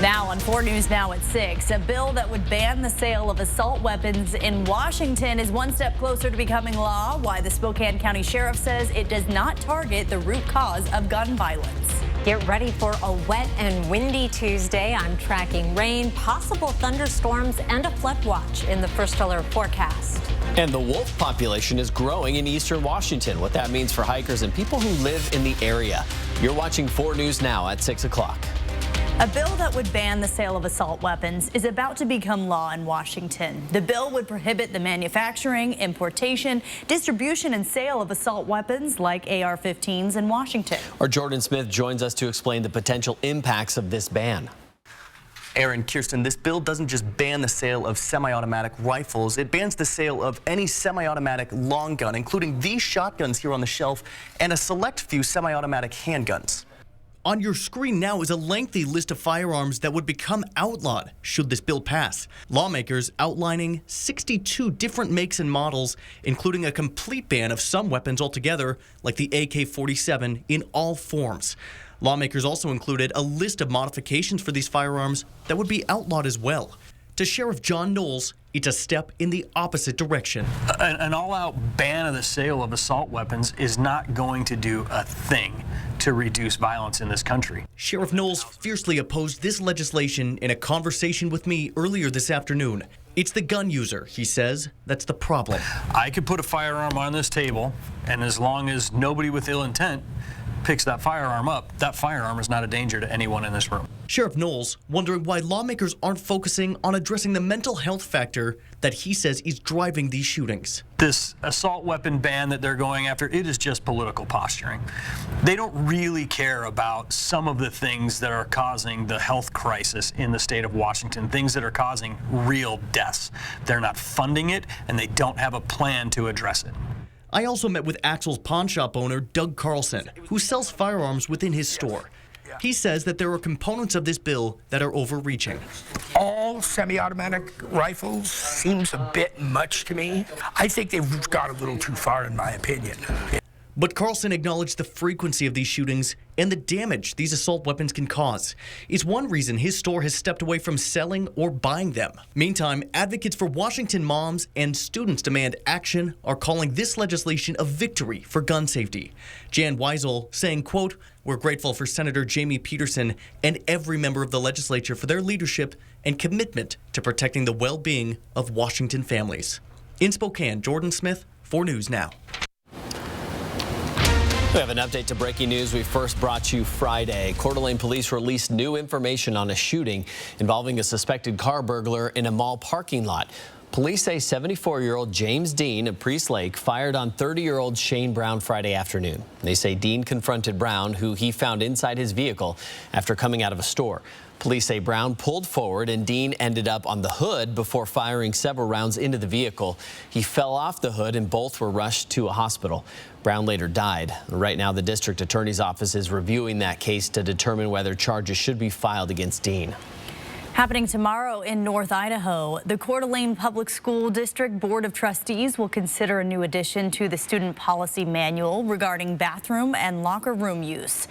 Now on 4 News Now at 6, a bill that would ban the sale of assault weapons in Washington is one step closer to becoming law. Why the Spokane County Sheriff says it does not target the root cause of gun violence. Get ready for a wet and windy Tuesday. I'm tracking rain, possible thunderstorms, and a flood watch in the First Alert forecast. And the wolf population is growing in eastern Washington. What that means for hikers and people who live in the area. You're watching 4 News Now at 6 o'clock. A bill that would ban the sale of assault weapons is about to become law in Washington. The bill would prohibit the manufacturing, importation, distribution, and sale of assault weapons like AR-15s in Washington. Our Jordan Smith joins us to explain the potential impacts of this ban. Aaron, Kirsten, this bill doesn't just ban the sale of semi-automatic rifles. It bans the sale of any semi-automatic long gun, including these shotguns here on the shelf and a select few semi-automatic handguns. On your screen now is a lengthy list of firearms that would become outlawed should this bill pass. Lawmakers outlining 62 different makes and models, including a complete ban of some weapons altogether, like the AK-47 in all forms. Lawmakers also included a list of modifications for these firearms that would be outlawed as well. To Sheriff John Knowles, it's a step in the opposite direction. An all-out ban of the sale of assault weapons is not going to do a thing to reduce violence in this country. Sheriff Knowles fiercely opposed this legislation in a conversation with me earlier this afternoon. It's the gun user, he says, that's the problem. I could put a firearm on this table, and as long as nobody with ill intent picks that firearm up, that firearm is not a danger to anyone in this room. Sheriff Knowles wondering why lawmakers aren't focusing on addressing the mental health factor that he says is driving these shootings. This assault weapon ban that they're going after, it is just political posturing. They don't really care about some of the things that are causing the health crisis in the state of Washington, things that are causing real deaths. They're not funding it, and they don't have a plan to address it. I also met with Axel's pawn shop owner, Doug Carlson, who sells firearms within his store. He says that there are components of this bill that are overreaching. All semi-automatic rifles seems a bit much to me. I think they've got a little too far, in my opinion. But Carlson acknowledged the frequency of these shootings and the damage these assault weapons can cause. It's one reason his store has stepped away from selling or buying them. Meantime, advocates for Washington moms and students demand action are calling this legislation a victory for gun safety. Jan Weisel saying, quote, "We're grateful for Senator Jamie Peterson and every member of the legislature for their leadership and commitment to protecting the well-being of Washington families." In Spokane, Jordan Smith, 4 News Now. We have an update to breaking news we first brought you Friday. Coeur d'Alene police released new information on a shooting involving a suspected car burglar in a mall parking lot. Police say 74-year-old James Dean of Priest Lake fired on 30-year-old Shane Brown Friday afternoon. They say Dean confronted Brown, who he found inside his vehicle after coming out of a store. Police say Brown pulled forward and Dean ended up on the hood before firing several rounds into the vehicle. He fell off the hood and both were rushed to a hospital. Brown later died. Right now, the district attorney's office is reviewing that case to determine whether charges should be filed against Dean. Happening tomorrow in North Idaho, the Coeur d'Alene Public School District Board of Trustees will consider a new addition to the student policy manual regarding bathroom and locker room use.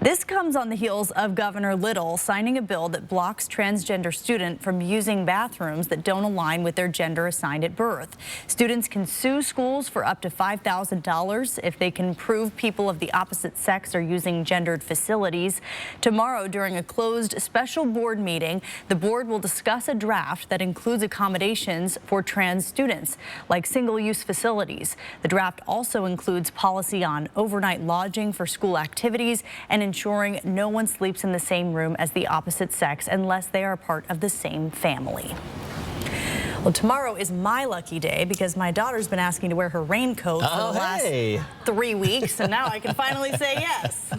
This comes on the heels of Governor Little signing a bill that blocks transgender students from using bathrooms that don't align with their gender assigned at birth. Students can sue schools for up to $5,000 if they can prove people of the opposite sex are using gendered facilities. Tomorrow, during a closed special board meeting, the board will discuss a draft that includes accommodations for trans students, like single-use facilities. The draft also includes policy on overnight lodging for school activities and ensuring no one sleeps in the same room as the opposite sex unless they are part of the same family. Well, tomorrow is my lucky day because my daughter's been asking to wear her raincoat for the last 3 weeks, and now I can finally say yes.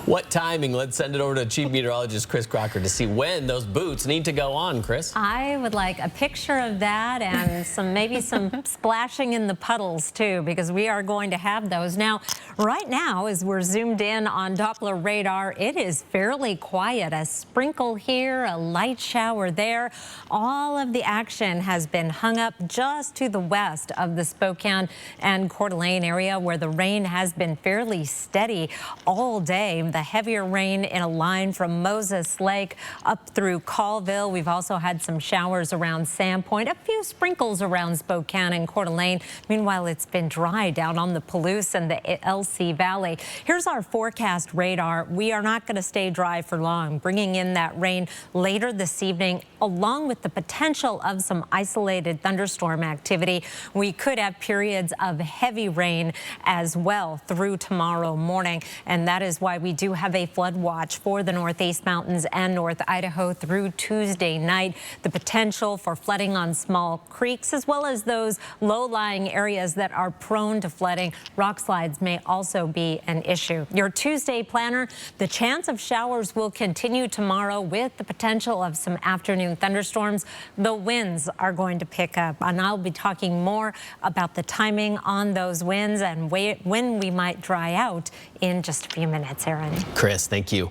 What timing? Let's send it over to Chief Meteorologist Chris Crocker to see when those boots need to go on, Chris. I would like a picture of that and maybe some splashing in the puddles too, because we are going to have those. Now, right now, as we're zoomed in on Doppler radar, it is fairly quiet. A sprinkle here, a light shower there. All of the action has been hung up just to the west of the Spokane and Coeur d'Alene area, where the rain has been fairly steady all day. today. The heavier rain in a line from Moses Lake up through Colville. We've also had some showers around Sandpoint, a few sprinkles around Spokane and Coeur d'Alene. Meanwhile, it's been dry down on the Palouse and the LC Valley. Here's our forecast radar. We are not going to stay dry for long, bringing in that rain later this evening, along with the potential of some isolated thunderstorm activity. We could have periods of heavy rain as well through tomorrow morning, and that is why we do have a flood watch for the Northeast Mountains and North Idaho through Tuesday night. The potential for flooding on small creeks, as well as those low-lying areas that are prone to flooding. Rock slides may also be an issue. Your Tuesday planner, the chance of showers will continue tomorrow with the potential of some afternoon thunderstorms. The winds are going to pick up, and I'll be talking more about the timing on those winds and when we might dry out in just a few minutes, Aaron. Chris, thank you.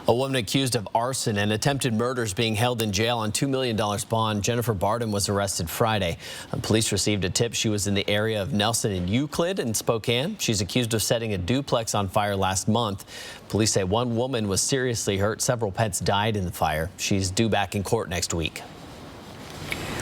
A woman accused of arson and attempted murder is being held in jail on $2 million bond. Jennifer Barden was arrested Friday. Police received a tip she was in the area of Nelson and Euclid in Spokane. She's accused of setting a duplex on fire last month. Police say one woman was seriously hurt. Several pets died in the fire. She's due back in court next week.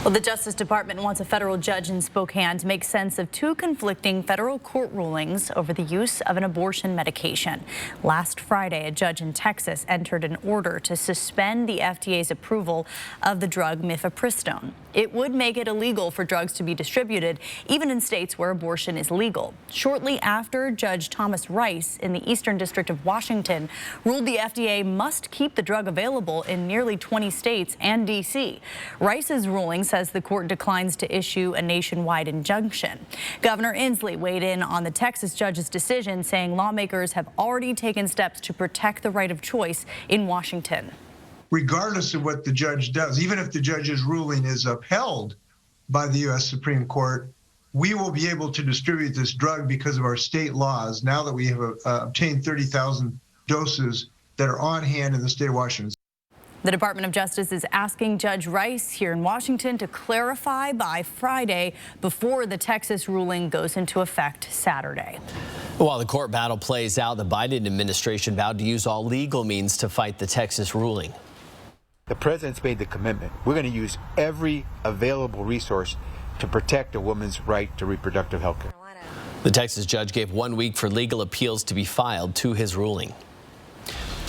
Well, the Justice Department wants a federal judge in Spokane to make sense of two conflicting federal court rulings over the use of an abortion medication. Last Friday, a judge in Texas entered an order to suspend the FDA's approval of the drug mifepristone. It would make it illegal for drugs to be distributed, even in states where abortion is legal. Shortly after, Judge Thomas Rice in the Eastern District of Washington ruled the FDA must keep the drug available in nearly 20 states and D.C. Rice's ruling says the court declines to issue a nationwide injunction. Governor Inslee weighed in on the Texas judge's decision, saying lawmakers have already taken steps to protect the right of choice in Washington. Regardless of what the judge does, even if the judge's ruling is upheld by the U.S. Supreme Court, we will be able to distribute this drug because of our state laws now that we have obtained 30,000 doses that are on hand in the state of Washington. The Department of Justice is asking Judge Rice here in Washington to clarify by Friday before the Texas ruling goes into effect Saturday. While the court battle plays out, the Biden administration vowed to use all legal means to fight the Texas ruling. The president's made the commitment. We're going to use every available resource to protect a woman's right to reproductive health care. The Texas judge gave 1 week for legal appeals to be filed to his ruling.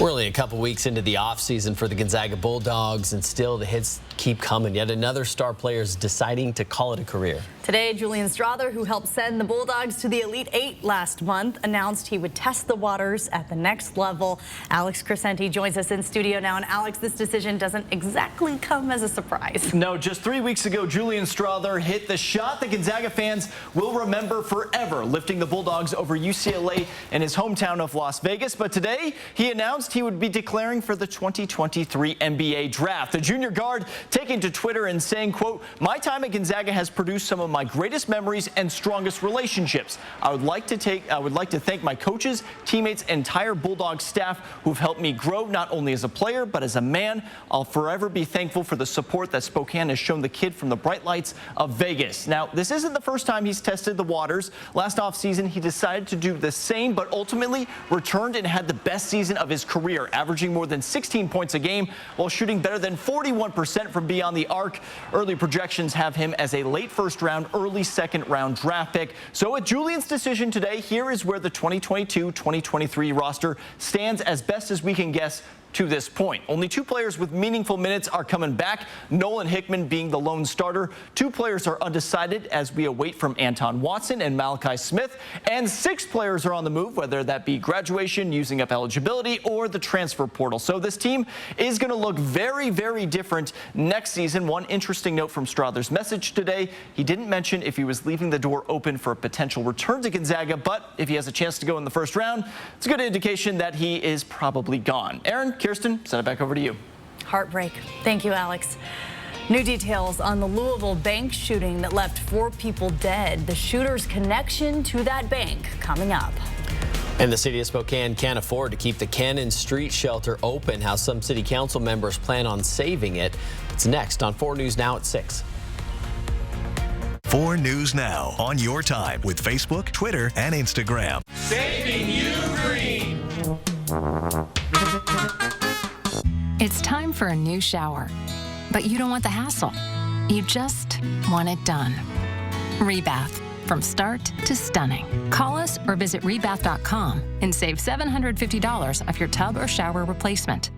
We're only a couple weeks into the offseason for the Gonzaga Bulldogs, and still the hits keep coming. Yet another star player is deciding to call it a career. Today, Julian Strother, who helped send the Bulldogs to the Elite Eight last month, announced he would test the waters at the next level. Alex Crescenti joins us in studio now. And Alex, this decision doesn't exactly come as a surprise. No, just 3 weeks ago, Julian Strother hit the shot that Gonzaga fans will remember forever, lifting the Bulldogs over UCLA in his hometown of Las Vegas. But today, he announced he would be declaring for the 2023 NBA draft. The junior guard taking to Twitter and saying, quote, "My time at Gonzaga has produced some of my greatest memories and strongest relationships. I would like to thank my coaches, teammates, and entire Bulldog staff who've helped me grow not only as a player, but as a man. I'll forever be thankful for the support that Spokane has shown the kid from the bright lights of Vegas." Now, this isn't the first time he's tested the waters. Last offseason, he decided to do the same, but ultimately returned and had the best season of his career, averaging more than 16 points a game while shooting better than 41% from beyond the arc. Early projections have him as a late first round, early second round draft pick. So with Julian's decision today, here is where the 2022-2023 roster stands as best as we can guess to this point. Only two players with meaningful minutes are coming back, Nolan Hickman being the lone starter. Two players are undecided as we await from Anton Watson and Malachi Smith, and 6 players are on the move, whether that be graduation, using up eligibility, or the transfer portal. So this team is going to look very, very different next season. One interesting note from Strother's message today, he didn't mention if he was leaving the door open for a potential return to Gonzaga, but if he has a chance to go in the first round, it's a good indication that he is probably gone. Aaron, Kirsten, send it back over to you. Heartbreak. Thank you, Alex. New details on the Louisville bank shooting that left 4 people dead. The shooter's connection to that bank coming up. And the city of Spokane can't afford to keep the Cannon Street shelter open. How some city council members plan on saving it. It's next on 4 News Now at 6. 4 News Now on your time with Facebook, Twitter, and Instagram. Saving you green. It's time for a new shower, but you don't want the hassle. You just want it done. Rebath, from start to stunning. Call us or visit rebath.com and save $750 off your tub or shower replacement.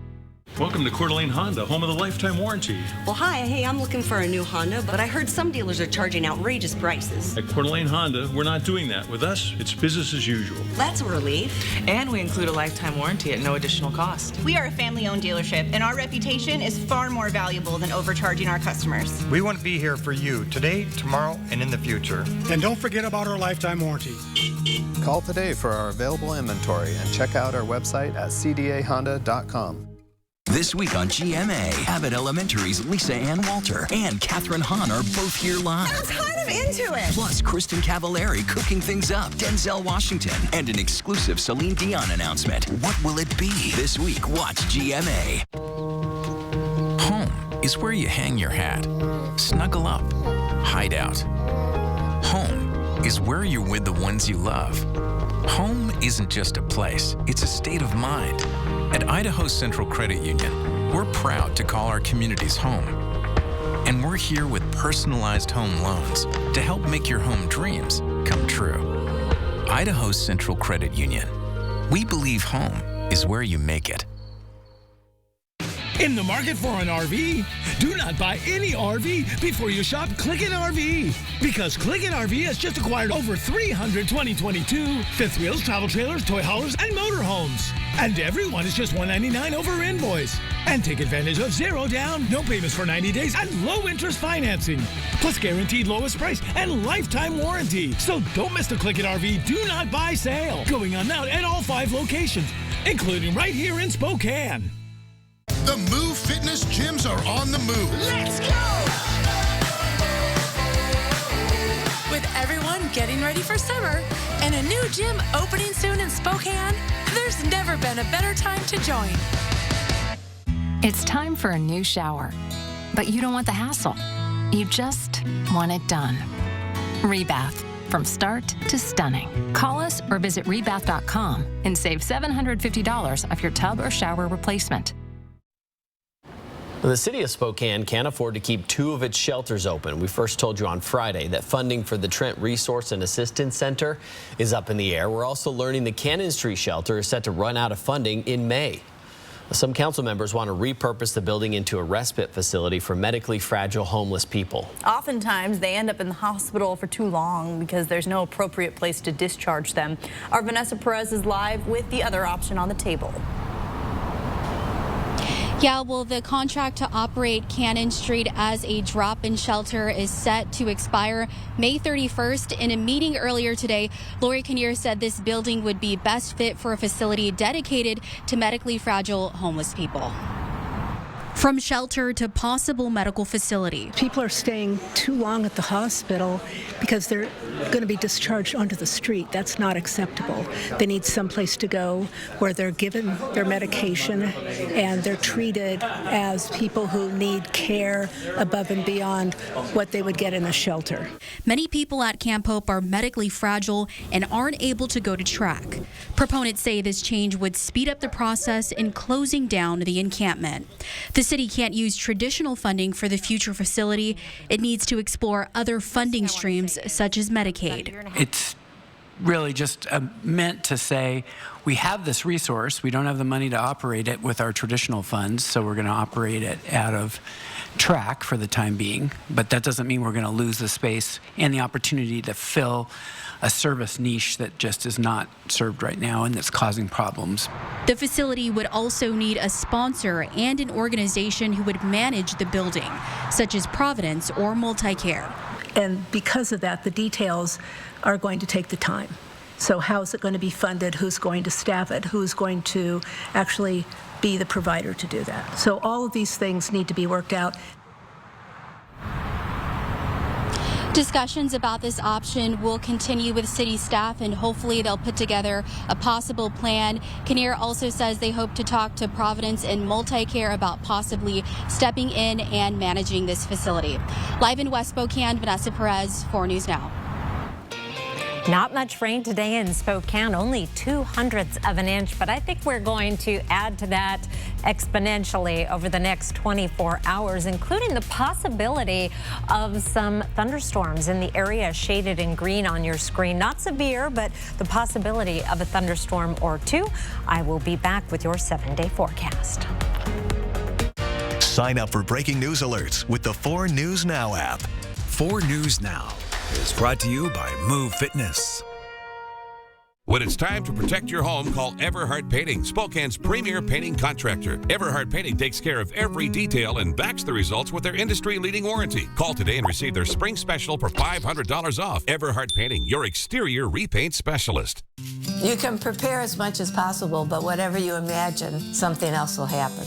Welcome to Coeur d'Alene Honda, home of the lifetime warranty. Well, hi. Hey, I'm looking for a new Honda, but I heard some dealers are charging outrageous prices. At Coeur d'Alene Honda, we're not doing that. With us, it's business as usual. That's a relief. And we include a lifetime warranty at no additional cost. We are a family-owned dealership, and our reputation is far more valuable than overcharging our customers. We want to be here for you today, tomorrow, and in the future. And don't forget about our lifetime warranty. Call today for our available inventory and check out our website at cdahonda.com. This week on GMA, Abbott Elementary's Lisa Ann Walter and Catherine Hahn are both here live. I'm kind of into it. Plus, Kristen Cavallari cooking things up, Denzel Washington, and an exclusive Celine Dion announcement. What will it be? This week, watch GMA. Home is where you hang your hat, snuggle up, hide out. Home is where you're with the ones you love. Home isn't just a place, it's a state of mind. At Idaho Central Credit Union, we're proud to call our communities home. And we're here with personalized home loans to help make your home dreams come true. Idaho Central Credit Union. We believe home is where you make it. In the market for an RV? Do not buy any RV before you shop Clickin' RV. Because Clickin' RV has just acquired over 300 2022 fifth wheels, travel trailers, toy haulers, and motorhomes. And everyone is just $199 over invoice. And take advantage of 0 down, no payments for 90 days, and low interest financing. Plus guaranteed lowest price and lifetime warranty. So don't miss the Clickin' RV Do Not Buy sale. Going on now at all 5 locations, including right here in Spokane. The Move Fitness gyms are on the move. Let's go! With everyone getting ready for summer and a new gym opening soon in Spokane, there's never been a better time to join. It's time for a new shower, but you don't want the hassle. You just want it done. Rebath, from start to stunning. Call us or visit rebath.com and save $750 off your tub or shower replacement. The city of Spokane can't afford to keep 2 of its shelters open. We first told you on Friday that funding for the Trent Resource and Assistance Center is up in the air. We're also learning the Cannon Street shelter is set to run out of funding in May. Some council members want to repurpose the building into a respite facility for medically fragile homeless people. Oftentimes, they end up in the hospital for too long because there's no appropriate place to discharge them. Our Vanessa Perez is live with the other option on the table. Yeah, well, the contract to operate Cannon Street as a drop-in shelter is set to expire May 31st. In a meeting earlier today, Lori Kinnear said this building would be best fit for a facility dedicated to medically fragile homeless people. From shelter to possible medical facility. People are staying too long at the hospital because they're going to be discharged onto the street. That's not acceptable. They need someplace to go where they're given their medication and they're treated as people who need care above and beyond what they would get in a shelter. Many people at Camp Hope are medically fragile and aren't able to go to track. Proponents say this change would speed up the process in closing down the encampment. The city can't use traditional funding for the future facility. It needs to explore other funding streams such as Medicaid. It's really just meant to say we have this resource. We don't have the money to operate it with our traditional funds, so we're going to operate it out of track for the time being. But that doesn't mean we're going to lose the space and the opportunity to fill a service niche that just is not served right now and that's causing problems. The facility would also need a sponsor and an organization who would manage the building, such as Providence or MultiCare. And because of that, the details are going to take the time. So how is it going to be funded? Who's going to staff it? Who's going to actually be the provider to do that? So all of these things need to be worked out. Discussions about this option will continue with city staff, and hopefully they'll put together a possible plan. Kinnear also says they hope to talk to Providence and MultiCare about possibly stepping in and managing this facility. Live in West Spokane, Vanessa Perez, 4 News Now. Not much rain today in Spokane, only 0.02 of an inch, but I think we're going to add to that exponentially over the next 24 hours, including the possibility of some thunderstorms in the area shaded in green on your screen. Not severe, but the possibility of a thunderstorm or two. I will be back with your 7-day forecast. Sign up for breaking news alerts with the 4 News Now app. 4 News Now is brought to you by Move Fitness. When it's time to protect your home, call Everhart Painting, Spokane's premier painting contractor. Everhart Painting takes care of every detail and backs the results with their industry-leading warranty. Call today and receive their spring special for $500 off. Everhart Painting, your exterior repaint specialist. You can prepare as much as possible, but whatever you imagine, something else will happen.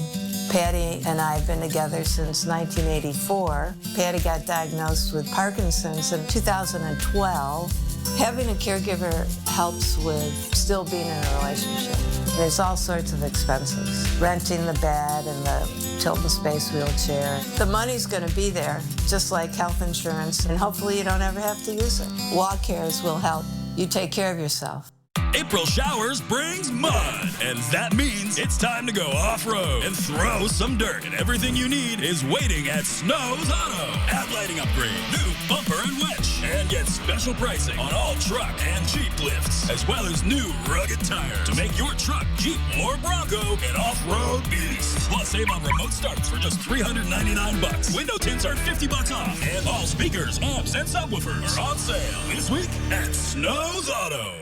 Patty and I have been together since 1984. Patty got diagnosed with Parkinson's in 2012. Having a caregiver helps with still being in a relationship. There's all sorts of expenses. Renting the bed and the tilt the space wheelchair. The money's going to be there, just like health insurance, and hopefully you don't ever have to use it. Walk Cares will help you take care of yourself. April showers brings mud, and that means it's time to go off-road and throw some dirt. And everything you need is waiting at Snow's Auto. Add lighting upgrade, new bumper and winch, and get special pricing on all truck and Jeep lifts, as well as new rugged tires to make your truck, Jeep, or Bronco an off-road beast. Plus, save on remote starts for just $399. Window tints are $50 off, and all speakers, amps, and subwoofers are on sale this week at Snow's Auto.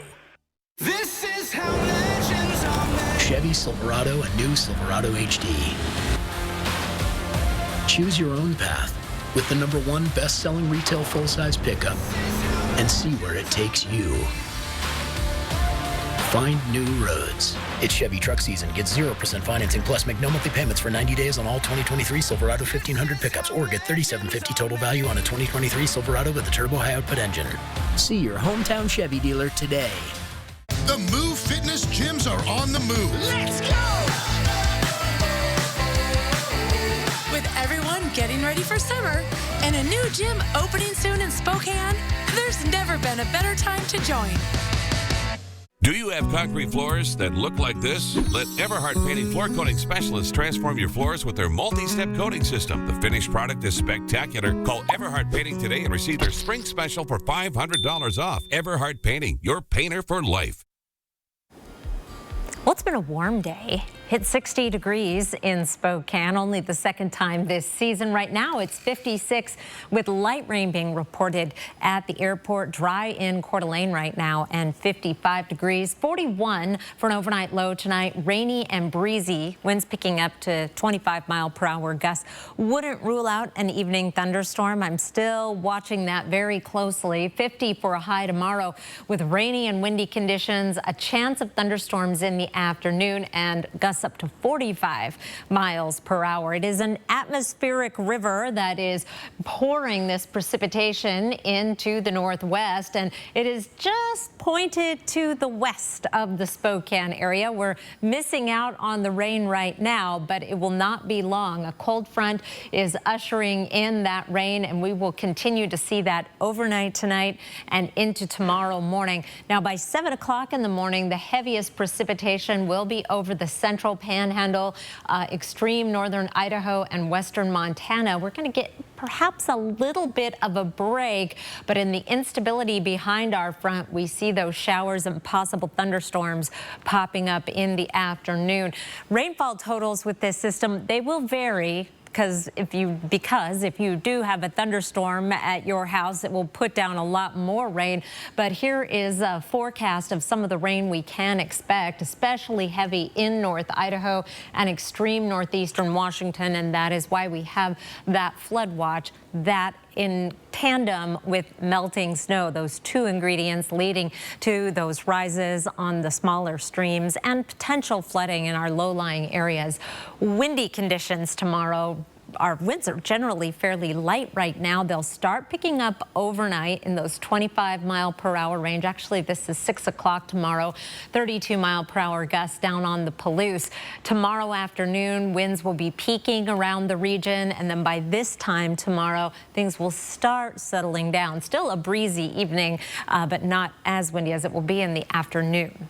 This is how legends are made. Chevy Silverado and new Silverado HD. Choose your own path with the #1 best-selling retail full-size pickup and see where it takes you. Find new roads. It's Chevy truck season. Get 0% financing plus make no monthly payments for 90 days on all 2023 Silverado 1500 pickups, or get $3,750 total value on a 2023 Silverado with a turbo high-output engine. See your hometown Chevy dealer today. The Move Fitness gyms are on the move. Let's go! With everyone getting ready for summer and a new gym opening soon in Spokane, there's never been a better time to join. Do you have concrete floors that look like this? Let Everhart Painting floor coating specialists transform your floors with their multi-step coating system. The finished product is spectacular. Call Everhart Painting today and receive their spring special for $500 off. Everhart Painting, your painter for life. Well, it's been a warm day. Hit 60 degrees in Spokane, only the second time this season. Right now, it's 56 with light rain being reported at the airport. Dry in Coeur d'Alene right now, and 55 degrees. 41 for an overnight low tonight. Rainy and breezy. Winds picking up to 25-mile-per-hour gusts. Wouldn't rule out an evening thunderstorm. I'm still watching that very closely. 50 for a high tomorrow with rainy and windy conditions. A chance of thunderstorms in the afternoon and gusts up to 45 miles per hour. It is an atmospheric river that is pouring this precipitation into the northwest, and it is just pointed to the west of the Spokane area. We're missing out on the rain right now, but it will not be long. A cold front is ushering in that rain, and we will continue to see that overnight tonight and into tomorrow morning. Now, by 7 o'clock in the morning, the heaviest precipitation will be over the central panhandle, extreme northern Idaho and western Montana. We're going to get perhaps a little bit of a break, but in the instability behind our front, we see those showers and possible thunderstorms popping up in the afternoon. Rainfall totals with this system, they will vary. Because if you do have a thunderstorm at your house, it will put down a lot more rain. But here is a forecast of some of the rain we can expect, especially heavy in North Idaho and extreme northeastern Washington. And that is why we have that flood watch, that in tandem with melting snow, those two ingredients leading to those rises on the smaller streams and potential flooding in our low-lying areas. Windy conditions tomorrow. our winds are generally fairly light right now. They'll start picking up overnight in those 25-mile-per-hour range. Actually, this is 6 o'clock tomorrow. 32-mile-per-hour gusts down on the Palouse. Tomorrow afternoon, winds will be peaking around the region, and then by this time tomorrow, things will start settling down. Still a breezy evening, but not as windy as it will be in the afternoon.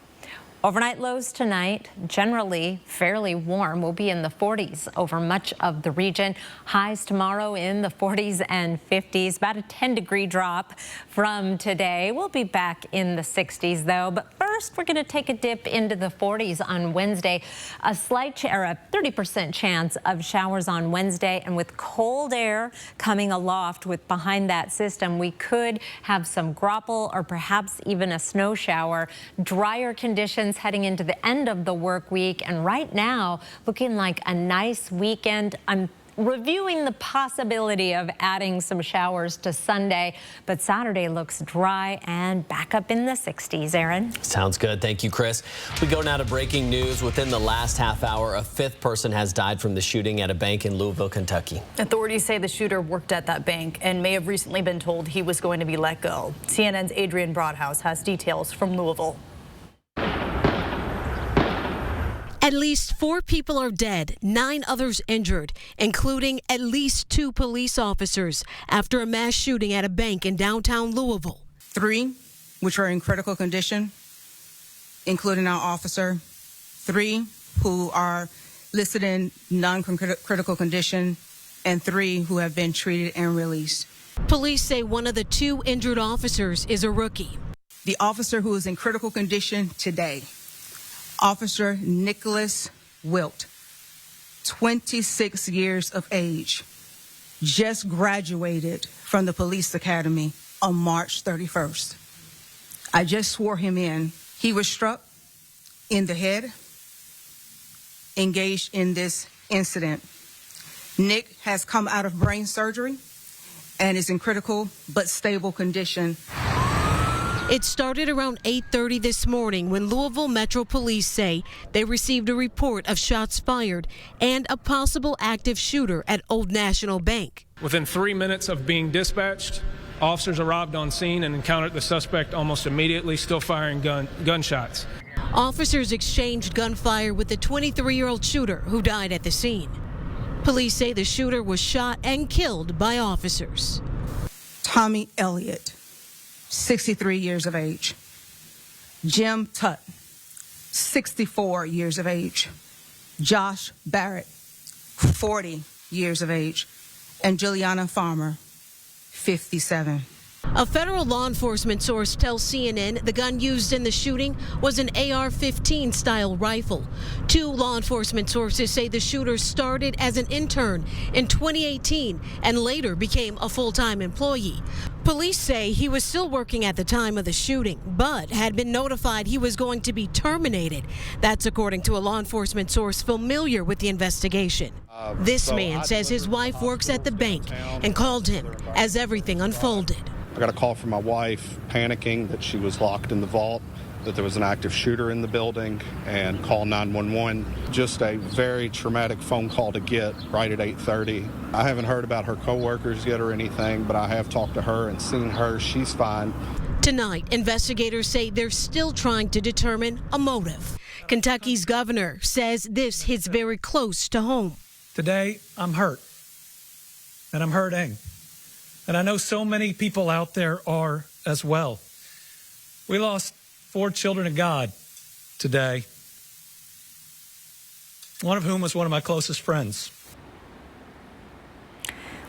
Overnight lows tonight, generally fairly warm. We'll be in the 40s over much of the region. Highs tomorrow in the 40s and 50s, about a 10-degree drop from today. We'll be back in the 60s, though. But first, we're going to take a dip into the 40s on Wednesday. A 30% chance of showers on Wednesday. And with cold air coming aloft behind that system, we could have some graupel or perhaps even a snow shower. Drier conditions heading into the end of the work week, and right now looking like a nice weekend. I'm reviewing the possibility of adding some showers to Sunday, but Saturday looks dry and back up in the 60s. Aaron? Sounds good. Thank you, Chris. We go now to breaking news. Within the last half hour, a fifth person has died from the shooting at a bank in Louisville, Kentucky. Authorities say the shooter worked at that bank and may have recently been told he was going to be let go. CNN's Adrian Broadhouse has details from Louisville. At least 4 people are dead, 9 others injured, including at least 2 police officers after a mass shooting at a bank in downtown Louisville. 3 which are in critical condition, including our officer. 3 who are listed in non-critical condition, and 3 who have been treated and released. Police say one of the 2 injured officers is a rookie. The officer who is in critical condition today, Officer Nicholas Wilt, 26 years of age, just graduated from the police academy on March 31st. I just swore him in. He was struck in the head, engaged in this incident. Nick has come out of brain surgery and is in critical but stable condition. It started around 8:30 this morning when Louisville Metro Police say they received a report of shots fired and a possible active shooter at Old National Bank. Within 3 minutes of being dispatched, officers arrived on scene and encountered the suspect almost immediately, still firing gunshots. Officers exchanged gunfire with the 23-year-old shooter who died at the scene. Police say the shooter was shot and killed by officers. Tommy Elliott, 63 years of age. Jim Tutt, 64 years of age. Josh Barrett, 40 years of age. And Juliana Farmer, 57. A federal law enforcement source tells CNN the gun used in the shooting was an AR-15 style rifle. 2 law enforcement sources say the shooter started as an intern in 2018 and later became a full-time employee. Police say he was still working at the time of the shooting, but had been notified he was going to be terminated. That's according to a law enforcement source familiar with the investigation. This man says his wife works at the bank and called him as everything unfolded. I got a call from my wife panicking that she was locked in the vault, that there was an active shooter in the building, and call 911. Just a very traumatic phone call to get right at 8:30. I haven't heard about her coworkers yet or anything, but I have talked to her and seen her. She's fine. Tonight, investigators say they're still trying to determine a motive. Kentucky's governor says this hits very close to home. Today, I'm hurt, and I'm hurting. And I know so many people out there are as well. We lost 4 children of God today, one of whom was one of my closest friends.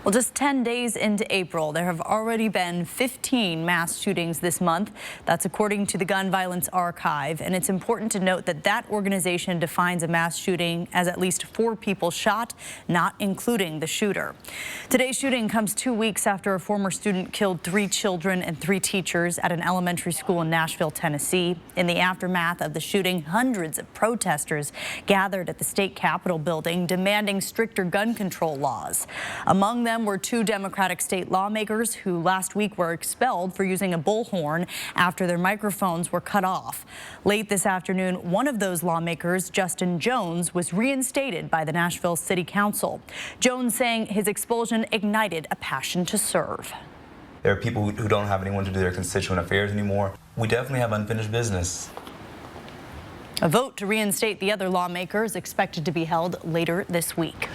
Well, just 10 days into April, there have already been 15 mass shootings this month. That's according to the Gun Violence Archive. And it's important to note that that organization defines a mass shooting as at least 4 people shot, not including the shooter. Today's shooting comes 2 weeks after a former student killed 3 children and 3 teachers at an elementary school in Nashville, Tennessee. In the aftermath of the shooting, hundreds of protesters gathered at the state capitol building demanding stricter gun control laws. Among them, them were 2 Democratic state lawmakers who last week were expelled for using a bullhorn after their microphones were cut off. Late this afternoon, one of those lawmakers, Justin Jones, was reinstated by the Nashville City Council. Jones saying his expulsion ignited a passion to serve. There are people who don't have anyone to do their constituent affairs anymore. We definitely have unfinished business. A vote to reinstate the other lawmaker is expected to be held later this week.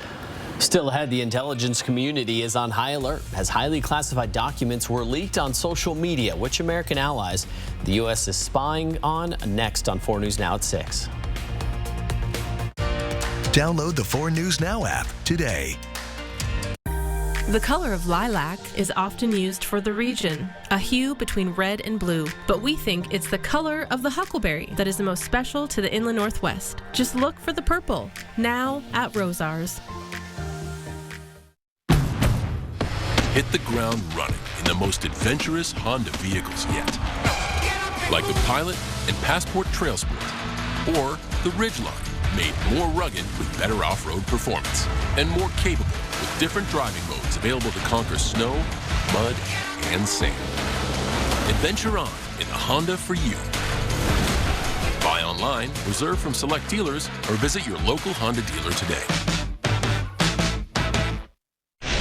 Still ahead, the intelligence community is on high alert as highly classified documents were leaked on social media. Which American allies the U.S. is spying on? Next on 4 News Now at 6. Download the 4 News Now app today. The color of lilac is often used for the region, a hue between red and blue, but we think it's the color of the huckleberry that is the most special to the Inland Northwest. Just look for the purple, now at Rosars. Hit the ground running in the most adventurous Honda vehicles yet. Like the Pilot and Passport Trail Sport, or the Ridgeline, made more rugged with better off-road performance, and more capable with different driving modes available to conquer snow, mud, and sand. Adventure on in the Honda for you. Buy online, reserve from select dealers, or visit your local Honda dealer today.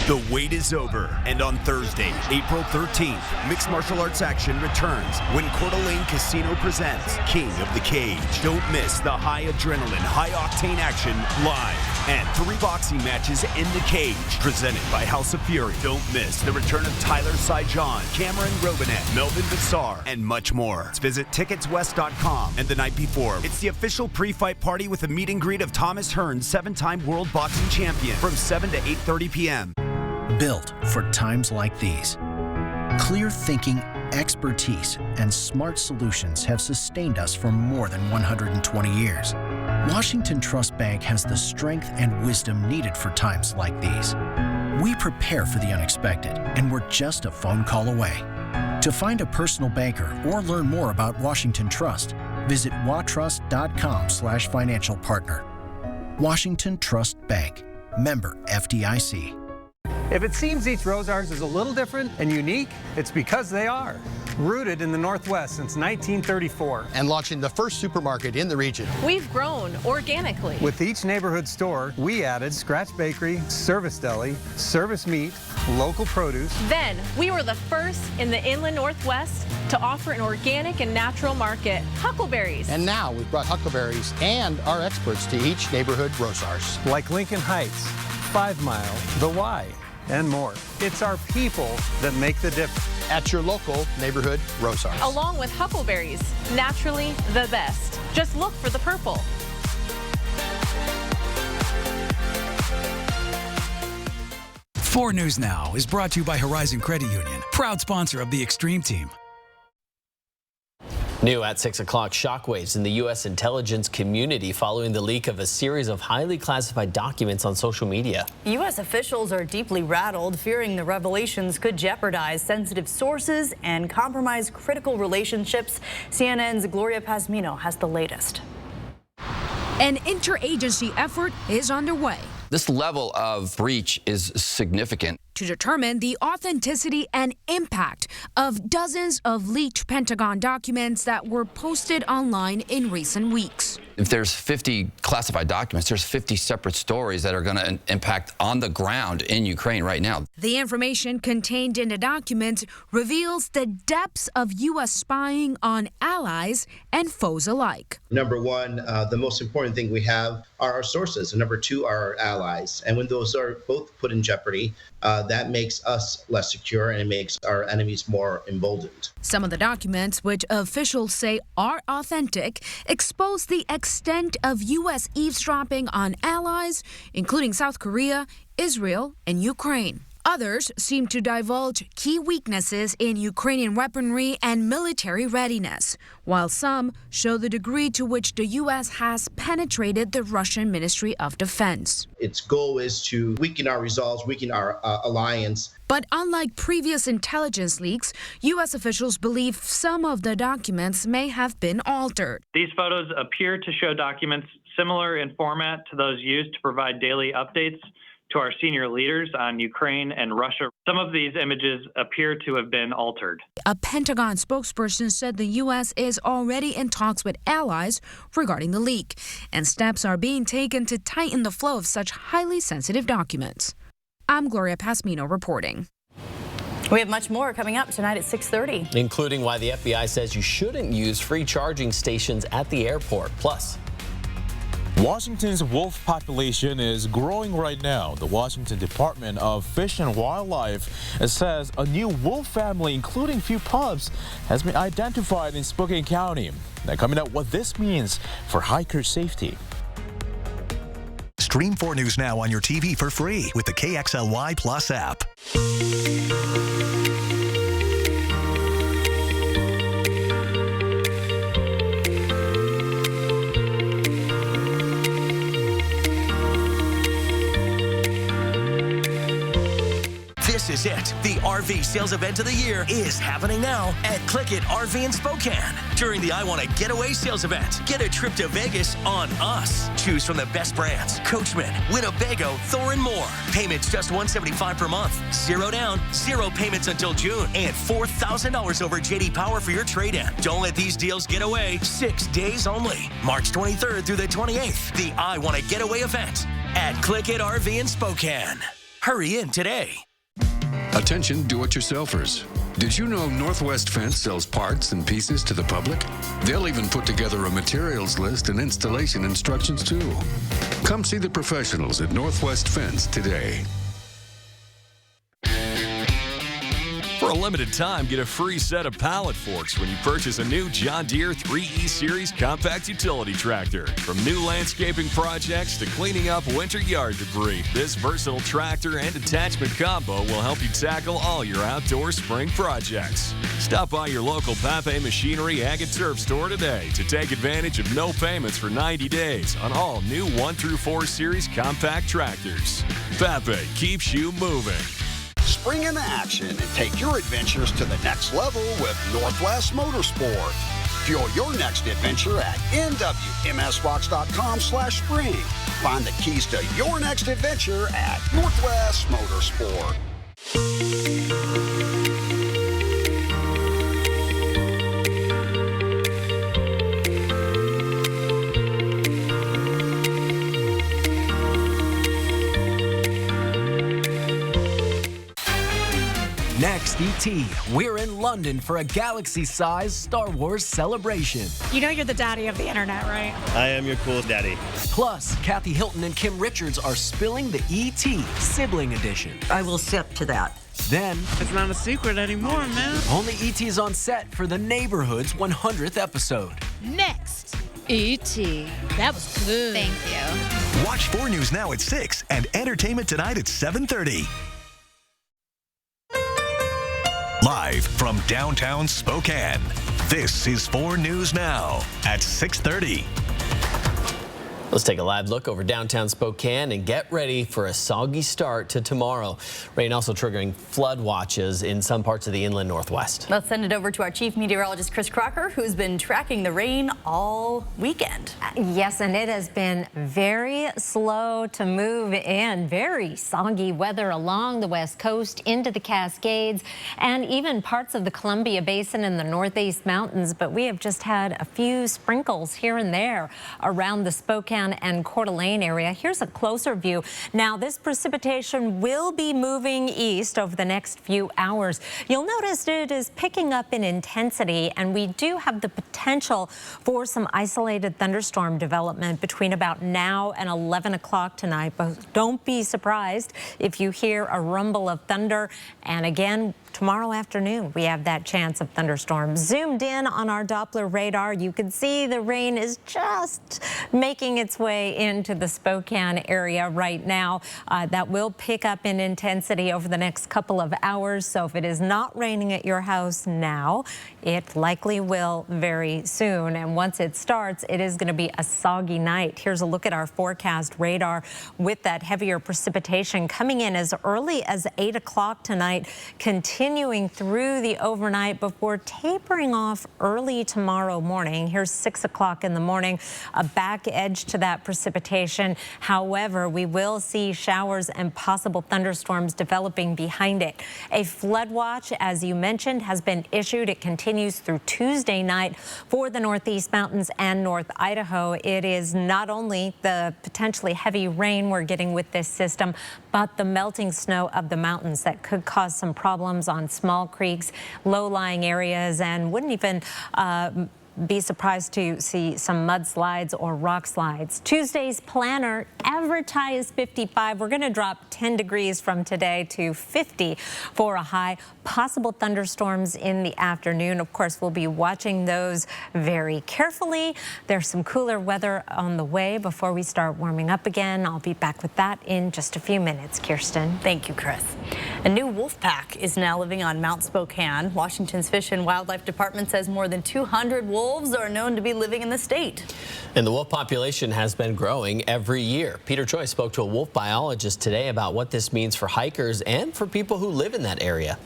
The wait is over, and on Thursday, April 13th, mixed martial arts action returns when Coeur d'Alene Casino presents King of the Cage. Don't miss the high adrenaline, high-octane action live and 3 boxing matches in the cage presented by House of Fury. Don't miss the return of Tyler Syjon, Cameron Robinette, Melvin Bassar, and much more. Visit ticketswest.com. And the night before, it's the official pre-fight party with a meet and greet of Thomas Hearns, 7-time world boxing champion, from 7 to 8:30 p.m. Built for times like these. Clear thinking, expertise, and smart solutions have sustained us for more than 120 years. Washington Trust Bank has the strength and wisdom needed for times like these. We prepare for the unexpected, and we're just a phone call away. To find a personal banker or learn more about Washington Trust, visit watrust.com/financial partner. Washington Trust Bank, member FDIC. If it seems each Rosars is a little different and unique, it's because they are. Rooted in the Northwest since 1934. And launching the first supermarket in the region. We've grown organically. With each neighborhood store, we added Scratch Bakery, Service Deli, Service Meat, local produce. Then, we were the first in the Inland Northwest to offer an organic and natural market, Huckleberries. And now we've brought Huckleberries and our experts to each neighborhood Rosars. Like Lincoln Heights, 5 Mile, The Y, and more. It's our people that make the difference. At your local neighborhood Rosars. Along with Huckleberries, naturally the best. Just look for the purple. Four News Now is brought to you by Horizon Credit Union, proud sponsor of the Extreme Team. New at 6 o'clock, shockwaves in the U.S. intelligence community following the leak of a series of highly classified documents on social media. U.S. officials are deeply rattled, fearing the revelations could jeopardize sensitive sources and compromise critical relationships. CNN's Gloria Pazmino has the latest. An interagency effort is underway. This level of breach is significant. To determine the authenticity and impact of dozens of leaked Pentagon documents that were posted online in recent weeks. If there's 50 classified documents, there's 50 separate stories that are going to impact on the ground in Ukraine right now. The information contained in the documents reveals the depths of U.S. spying on allies and foes alike. Number one, the most important thing we have are our sources, and number two are our allies. And when those are both put in jeopardy, that makes us less secure and it makes our enemies more emboldened. Some of the documents, which officials say are authentic, expose the extent of U.S. eavesdropping on allies, including South Korea, Israel, and Ukraine. Others seem to divulge key weaknesses in Ukrainian weaponry and military readiness, while some show the degree to which the U.S. has penetrated the Russian Ministry of Defense. Its goal is to weaken our resolve, weaken our alliance. But unlike previous intelligence leaks, U.S. officials believe some of the documents may have been altered. These photos appear to show documents similar in format to those used to provide daily updates to our senior leaders on Ukraine and Russia. Some of these images appear to have been altered. A Pentagon spokesperson said the U.S. is already in talks with allies regarding the leak, and steps are being taken to tighten the flow of such highly sensitive documents. I'm Gloria Pasmino reporting. We have much more coming up tonight at 6:30. Including why the FBI says you shouldn't use free charging stations at the airport. Plus, Washington's wolf population is growing right now. The Washington Department of Fish and Wildlife says a new wolf family, including few pups, has been identified in Spokane County. Now, coming up, what this means for hiker safety. Stream 4 News Now on your TV for free with the KXLY Plus app. This is it. The RV sales event of the year is happening now at Click It RV in Spokane. During the I Want to Getaway sales event, get a trip to Vegas on us. Choose from the best brands, Coachman, Winnebago, Thor, and more. Payments just $175 per month. 0 down, 0 payments until June, and $4,000 over JD Power for your trade-in. Don't let these deals get away. 6 days only. March 23rd through the 28th. The I Want to Getaway event at Click It RV in Spokane. Hurry in today. Attention do-it-yourselfers. Did you know Northwest Fence sells parts and pieces to the public? They'll even put together a materials list and installation instructions too. Come see the professionals at Northwest Fence today. For a limited time, get a free set of pallet forks when you purchase a new John Deere 3E Series compact utility tractor. From new landscaping projects to cleaning up winter yard debris, this versatile tractor and attachment combo will help you tackle all your outdoor spring projects. Stop by your local Pape Machinery Ag and Turf store today to take advantage of no payments for 90 days on all new 1 through 4 Series compact tractors. Pape keeps you moving. Spring into action and take your adventures to the next level with Northwest Motorsport. Fuel your next adventure at nwmsrocks.com/spring. Find the keys to your next adventure at Northwest Motorsport. Next, E.T., we're in London for a galaxy-sized Star Wars celebration. You know you're the daddy of the internet, right? I am your coolest daddy. Plus, Kathy Hilton and Kim Richards are spilling the E.T. Sibling Edition. I will sip to that. Then, It's not a secret anymore, man. only E.T.'s on set for the Neighborhood's 100th episode. Next, E.T. That was good. Thank you. Watch 4 News Now at 6 and Entertainment Tonight at 7:30. Live from downtown Spokane, this is 4 News Now at 6:30. Let's take a live look over downtown Spokane and get ready for a soggy start to tomorrow. Rain also triggering flood watches in some parts of the inland northwest. Let's send it over to our chief meteorologist, Chris Crocker, who's been tracking the rain all weekend. Yes, and it has been very slow to move in. Very soggy weather along the west coast into the Cascades and even parts of the Columbia Basin in the northeast mountains. But we have just had a few sprinkles here and there around the Spokane and Coeur d'Alene area. Here's a closer view. Now, this precipitation will be moving east over the next few hours. You'll notice it is picking up in intensity, and we do have the potential for some isolated thunderstorm development between about now and 11 o'clock tonight. But don't be surprised if you hear a rumble of thunder. And again, tomorrow afternoon, we have that chance of thunderstorms. Zoomed in on our Doppler radar, you can see the rain is just making its way into the Spokane area right now. That will pick up in intensity over the next couple of hours. So if it is not raining at your house now, it likely will very soon. And once it starts, it is going to be a soggy night. Here's a look at our forecast radar with that heavier precipitation coming in as early as 8 o'clock tonight, continuing through the overnight before tapering off early tomorrow morning. Here's 6 o'clock in the morning, a back edge to that precipitation. However, we will see showers and possible thunderstorms developing behind it. A flood watch, as you mentioned, has been issued. It continues through Tuesday night for the Northeast Mountains and North Idaho. It is not only the potentially heavy rain we're getting with this system, but the melting snow of the mountains that could cause some problems on small creeks, low-lying areas, and wouldn't even be surprised to see some mudslides or rock slides. Tuesday's planner advertised 55. We're going to drop 10 degrees from today to 50 for a high. Possible thunderstorms in the afternoon. Of course, we'll be watching those very carefully. There's some cooler weather on the way before we start warming up again. I'll be back with that in just a few minutes. Kirsten. Thank you, Chris. A new wolf pack is now living on Mount Spokane. Washington's Fish and Wildlife Department says more than 200 wolves are known to be living in the state. And the wolf population has been growing every year. Peter Choi spoke to a wolf biologist today about what this means for hikers and for people who live in that area.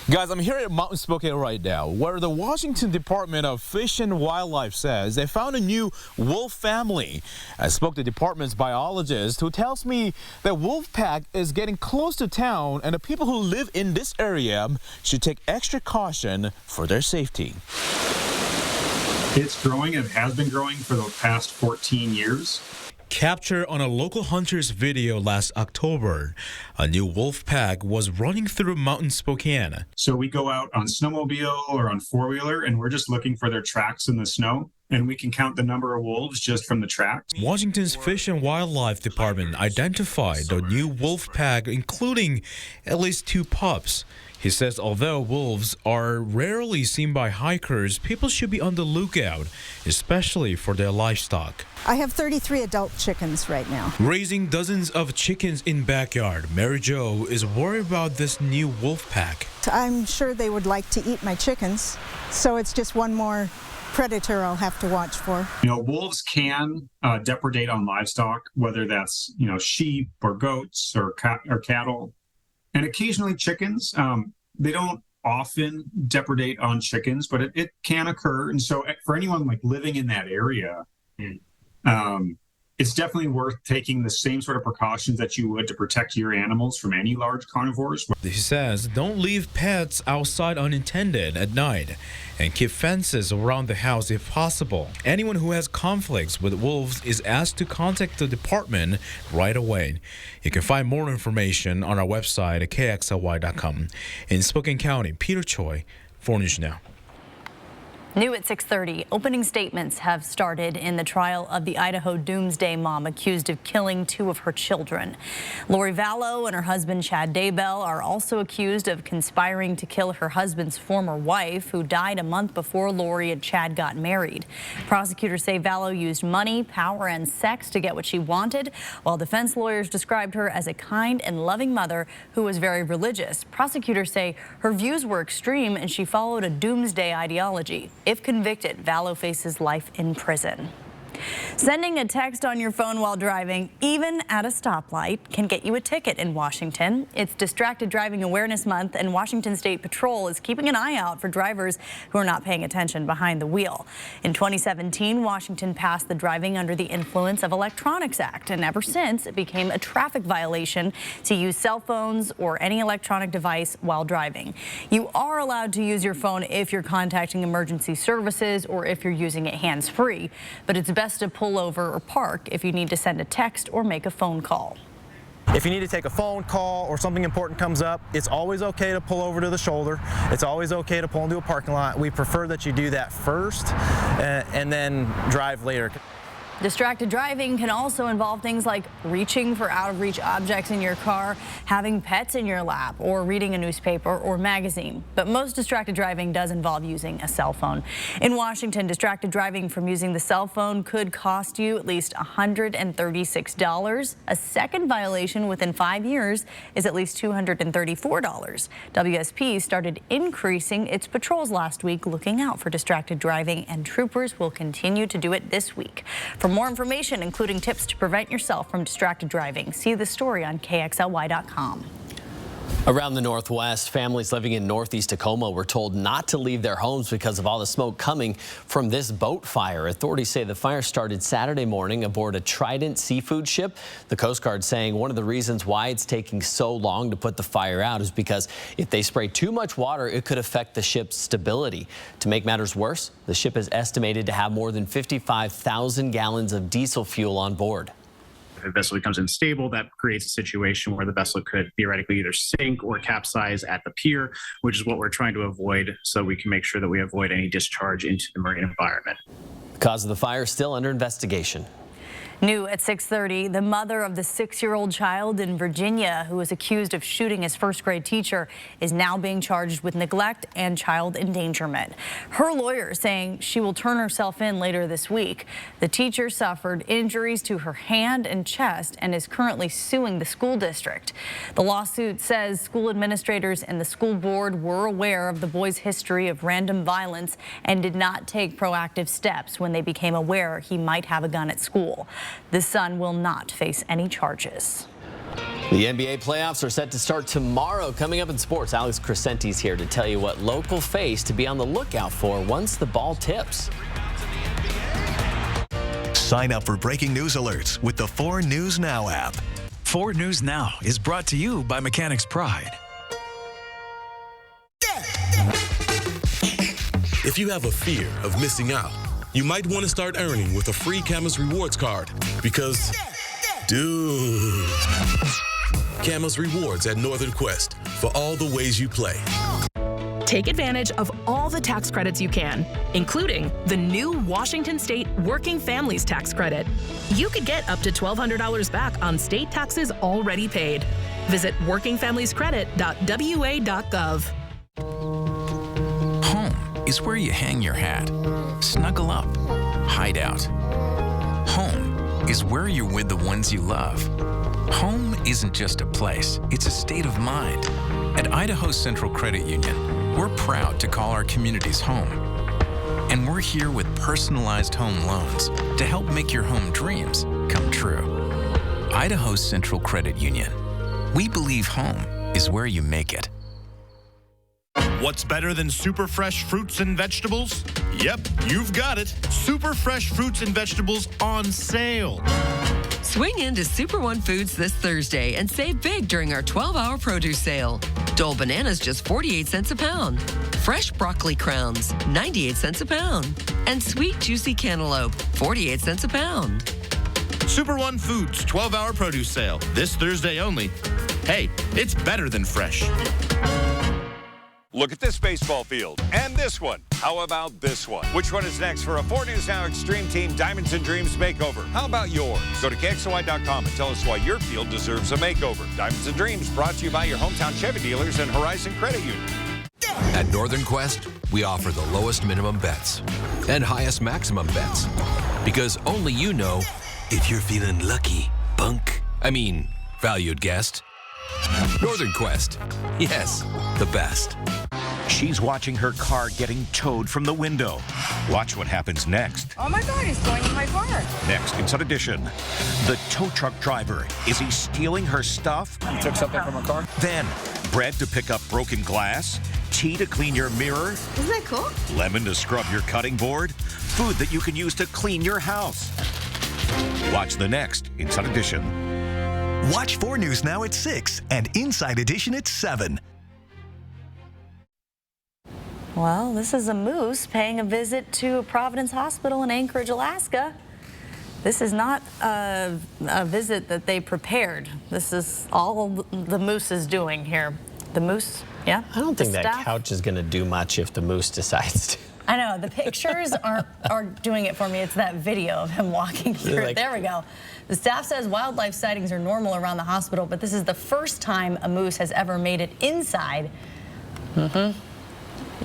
Guys, I'm here at Mountain Spokane right now, where the Washington Department of Fish and Wildlife says they found a new wolf family. I spoke to the department's biologist who tells me that wolf pack is getting close to town and the people who live in this area should take extra caution for their safety. It's growing and has been growing for the past 14 years. Captured on a local hunter's video last October, a new wolf pack was running through Mountain Spokane. So we go out on snowmobile or on four-wheeler and we're just looking for their tracks in the snow. And we can count the number of wolves just from the tracks. Washington's Fish and Wildlife Department identified the new wolf pack, including at least 2 pups. He says although wolves are rarely seen by hikers, people should be on the lookout, especially for their livestock. I have 33 adult chickens right now. Raising dozens of chickens in backyard, Mary Jo is worried about this new wolf pack. I'm sure they would like to eat my chickens, so it's just one more predator I'll have to watch for. You know, wolves can depredate on livestock, whether that's, sheep or goats or cattle. And occasionally chickens. They don't often depredate on chickens, but it can occur. And so for anyone living in that area, it's definitely worth taking the same sort of precautions that you would to protect your animals from any large carnivores. He says don't leave pets outside unattended at night and keep fences around the house if possible. Anyone who has conflicts with wolves is asked to contact the department right away. You can find more information on our website at kxly.com. In Spokane County, Peter Choi, 4 News Now. New at 6:30, opening statements have started in the trial of the Idaho Doomsday mom accused of killing 2 of her children. Lori Vallow and her husband Chad Daybell are also accused of conspiring to kill her husband's former wife, who died a month before Lori and Chad got married. Prosecutors say Vallow used money, power, and sex to get what she wanted, while defense lawyers described her as a kind and loving mother who was very religious. Prosecutors say her views were extreme and she followed a doomsday ideology. If convicted, Vallow faces life in prison. Sending a text on your phone while driving, even at a stoplight, can get you a ticket in Washington. It's Distracted Driving Awareness Month, and Washington State Patrol is keeping an eye out for drivers who are not paying attention behind the wheel. In 2017, Washington passed the Driving Under the Influence of Electronics Act, and ever since, it became a traffic violation to use cell phones or any electronic device while driving. You are allowed to use your phone if you're contacting emergency services or if you're using it hands-free, but it's best to pull over or park if you need to send a text or make a phone call. If you need to take a phone call or something important comes up, it's always okay to pull over to the shoulder. It's always okay to pull into a parking lot. We prefer that you do that first and then drive later. Distracted driving can also involve things like reaching for out-of-reach objects in your car, having pets in your lap, or reading a newspaper or magazine. But most distracted driving does involve using a cell phone. In Washington, distracted driving from using the cell phone could cost you at least $136. A second violation within 5 years is at least $234. WSP started increasing its patrols last week looking out for distracted driving, and troopers will continue to do it this week. For more information, including tips to prevent yourself from distracted driving, see the story on KXLY.com. Around the Northwest, families living in Northeast Tacoma were told not to leave their homes because of all the smoke coming from this boat fire. Authorities say the fire started Saturday morning aboard a Trident seafood ship. The Coast Guard saying one of the reasons why it's taking so long to put the fire out is because if they spray too much water, it could affect the ship's stability. To make matters worse, the ship is estimated to have more than 55,000 gallons of diesel fuel on board. If a vessel becomes unstable, that creates a situation where the vessel could theoretically either sink or capsize at the pier, which is what we're trying to avoid, so we can make sure that we avoid any discharge into the marine environment. The cause of the fire is still under investigation. New at 6:30, the mother of the 6-year-old child in Virginia who was accused of shooting his first-grade teacher is now being charged with neglect and child endangerment. Her lawyer saying she will turn herself in later this week. The teacher suffered injuries to her hand and chest and is currently suing the school district. The lawsuit says school administrators and the school board were aware of the boy's history of random violence and did not take proactive steps when they became aware he might have a gun at school. The son will not face any charges. The NBA playoffs are set to start tomorrow. Coming up in sports, Alex Crescenti's here to tell you what local face to be on the lookout for once the ball tips. Sign up for breaking news alerts with the 4 News Now app. 4 News Now is brought to you by Mechanics Pride. If you have a fear of missing out, you might want to start earning with a free Camas Rewards card because, dude, Camas Rewards at Northern Quest for all the ways you play. Take advantage of all the tax credits you can, including the new Washington State Working Families Tax Credit. You could get up to $1,200 back on state taxes already paid. Visit workingfamiliescredit.wa.gov. Is where you hang your hat, snuggle up, hide out. Home is where you're with the ones you love. Home isn't just a place, it's a state of mind. At Idaho Central Credit Union, we're proud to call our communities home. And we're here with personalized home loans to help make your home dreams come true. Idaho Central Credit Union. We believe home is where you make it. What's better than super fresh fruits and vegetables? Yep, you've got it. Super fresh fruits and vegetables on sale. Swing into Super One Foods this Thursday and save big during our 12-hour produce sale. Dole bananas just 48 cents a pound. Fresh broccoli crowns, 98 cents a pound. And sweet juicy cantaloupe, 48 cents a pound. Super One Foods 12-hour produce sale this Thursday only. Hey, it's better than fresh. Look at this baseball field and this one. How about this one? Which one is next for a 4 News Now Extreme Team Diamonds and Dreams makeover? How about yours? Go to KXLY.com and tell us why your field deserves a makeover. Diamonds and Dreams brought to you by your hometown Chevy dealers and Horizon Credit Union. At Northern Quest, we offer the lowest minimum bets and highest maximum bets because only you know if you're feeling lucky, valued guest. Northern Quest, yes, the best. She's watching her car getting towed from the window. Watch what happens next. Oh my God, he's going in my car. Next in Sun Edition, the tow truck driver. Is he stealing her stuff? You took something from her car? Then, bread to pick up broken glass, tea to clean your mirror. Isn't that cool? Lemon to scrub your cutting board, food that you can use to clean your house. Watch the next in Sun Edition. Watch 4 News Now at 6 and Inside Edition at 7. Well, this is a moose paying a visit to Providence Hospital in Anchorage, Alaska. This is not a visit that they prepared. This is all the moose is doing here. The moose, yeah? I don't think that couch is going to do much if the moose decides to. I know, the pictures aren't doing it for me. It's that video of him walking through it. There we go. The staff says wildlife sightings are normal around the hospital, but this is the first time a moose has ever made it inside.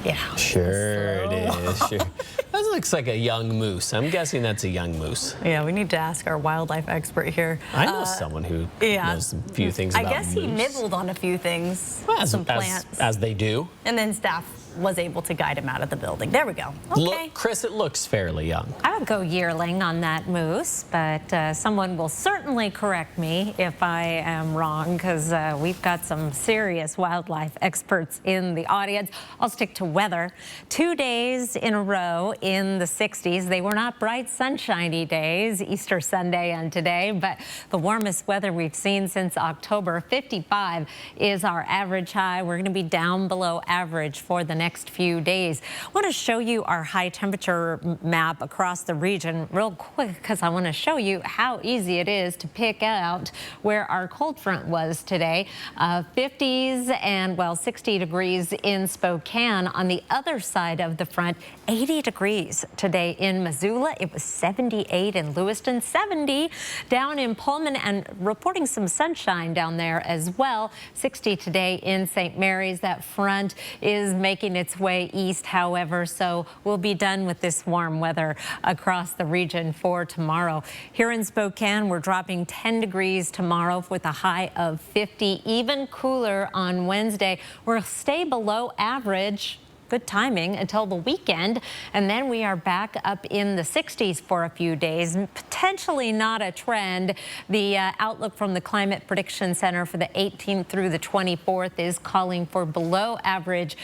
Yeah. Sure it is. Sure. That looks like a young moose. I'm guessing that's a young moose. Yeah, we need to ask our wildlife expert here. I know someone who knows a few things about moose. I guess he nibbled on a few things, well, some plants. As they do. And then staff was able to guide him out of the building. There we go. Okay. Look, Chris, it looks fairly young. I would go yearling on that moose, but someone will certainly correct me if I am wrong, because we've got some serious wildlife experts in the audience. I'll stick to weather. 2 days in a row in the 60s. They were not bright, sunshiny days, Easter Sunday and today, but the warmest weather we've seen since October. 55 is our average high. We're going to be down below average for the next few days. I want to show you our high temperature map across the region real quick, because I want to show you how easy it is to pick out where our cold front was today. 50s and, well, 60 degrees in Spokane. On the other side of the front, 80 degrees today in Missoula. It was 78 in Lewiston, 70 down in Pullman, and reporting some sunshine down there as well. 60 today in St. Mary's. That front is making its way east, however, so we'll be done with this warm weather across the region for tomorrow. Here in Spokane, we're dropping 10 degrees tomorrow with a high of 50, even cooler on Wednesday. We'll stay below average. Good timing until the weekend, and then we are back up in the 60s for a few days. Potentially not a trend. The outlook from the Climate Prediction Center for the 18th through the 24th is calling for below average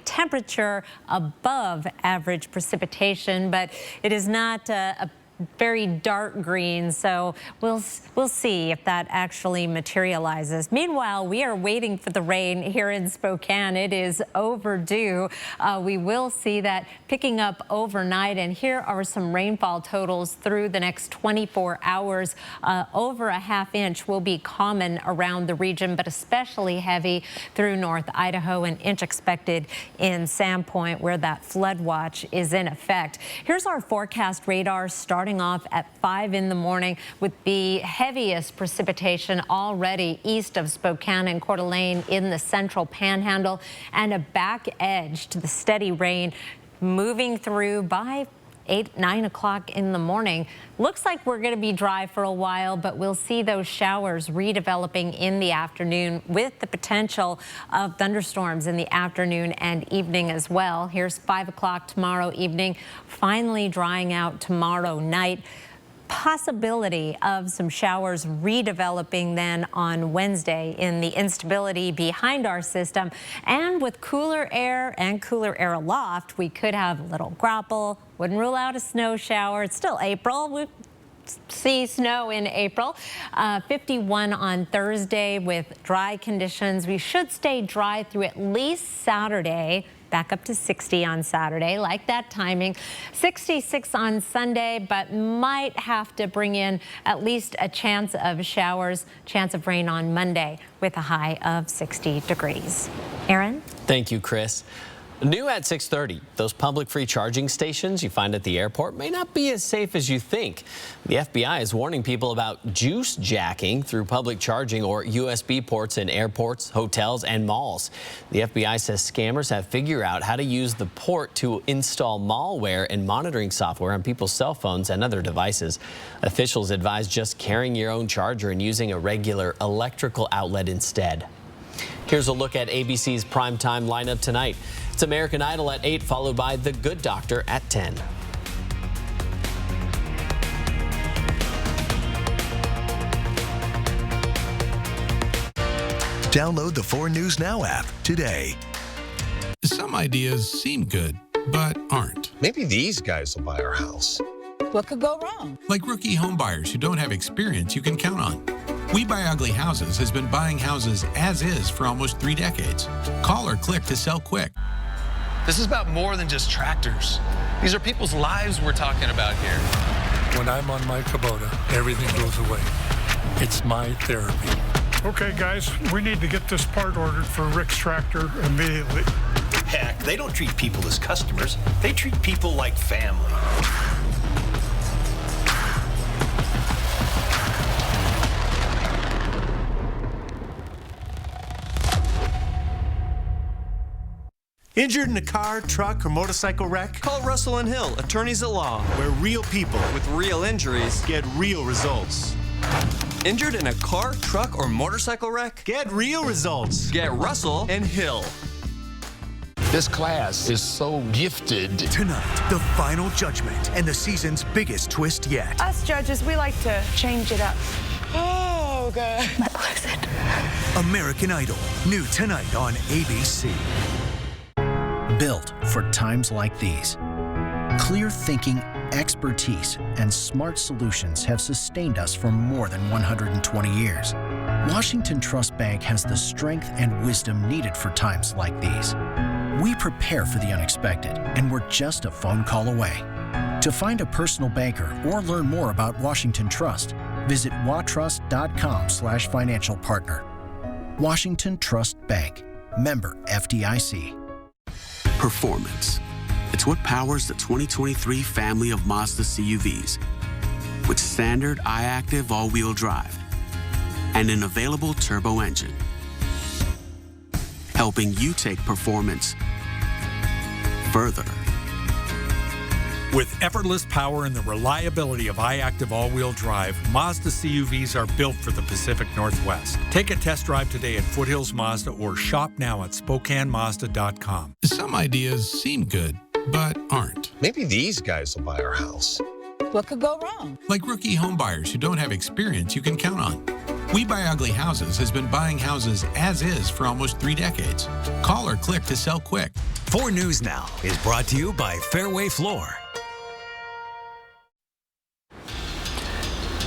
temperature above average precipitation, but it is not a very dark green, so we'll see if that actually materializes. Meanwhile, we are waiting for the rain here in Spokane. It is overdue. We will see that picking up overnight, and here are some rainfall totals through the next 24 hours. Over a ½ inch will be common around the region, but especially heavy through North Idaho, an inch expected in Sandpoint, where that flood watch is in effect. Here's our forecast radar starting off at 5 in the morning with the heaviest precipitation already east of Spokane and Coeur d'Alene in the central panhandle, and a back edge to the steady rain moving through by 9 o'clock in the morning. Looks like we're going to be dry for a while, but we'll see those showers redeveloping in the afternoon with the potential of thunderstorms in the afternoon and evening as well. Here's 5 o'clock tomorrow evening, finally drying out tomorrow night. Possibility of some showers redeveloping then on Wednesday in the instability behind our system. And with cooler air and cooler air aloft, we could have a little grapple. Wouldn't rule out a snow shower. It's still April. We see snow in April. 51 on Thursday with dry conditions. We should stay dry through at least Saturday. Back up to 60 on Saturday, like that timing. 66 on Sunday, but might have to bring in at least a chance of showers, chance of rain on Monday with a high of 60 degrees. Aaron? Thank you, Chris. New at 6:30, those public free charging stations you find at the airport may not be as safe as you think. The FBI is warning people about juice jacking through public charging or USB ports in airports, hotels, and malls. The FBI says scammers have figured out how to use the port to install malware and monitoring software on people's cell phones and other devices. Officials advise just carrying your own charger and using a regular electrical outlet instead. Here's a look at ABC's primetime lineup tonight. It's American Idol at 8, followed by The Good Doctor at 10. Download the 4 News Now app today. Some ideas seem good, but aren't. Maybe these guys will buy our house. What could go wrong? Like rookie homebuyers who don't have experience you can count on. We Buy Ugly Houses has been buying houses as is for almost 3 decades. Call or click to sell quick. This is about more than just tractors. These are people's lives we're talking about here. When I'm on my Kubota, everything goes away. It's my therapy. Okay, guys, we need to get this part ordered for Rick's tractor immediately. Heck, they don't treat people as customers. They treat people like family. Injured in a car, truck, or motorcycle wreck? Call Russell and Hill, attorneys at law. Where real people with real injuries get real results. Injured in a car, truck, or motorcycle wreck? Get real results. Get Russell and Hill. This class is so gifted. Tonight, the final judgment and the season's biggest twist yet. Us judges, we like to change it up. Oh, God. Listen. American Idol, new tonight on ABC. Built for times like these. Clear thinking, expertise, and smart solutions have sustained us for more than 120 years. Washington Trust Bank has the strength and wisdom needed for times like these. We prepare for the unexpected, and we're just a phone call away. To find a personal banker or learn more about Washington Trust, visit watrust.com/financial partner. Washington Trust Bank, member FDIC. Performance. It's what powers the 2023 family of Mazda CUVs. With standard iActive all-wheel drive and an available turbo engine. Helping you take performance further. With effortless power and the reliability of iActive all-wheel drive, Mazda CUVs are built for the Pacific Northwest. Take a test drive today at Foothills Mazda or shop now at SpokaneMazda.com. Some ideas seem good, but aren't. Maybe these guys will buy our house. What could go wrong? Like rookie home buyers who don't have experience you can count on. We Buy Ugly Houses has been buying houses as is for almost 3 decades. Call or click to sell quick. 4 News Now is brought to you by Fairway Floor.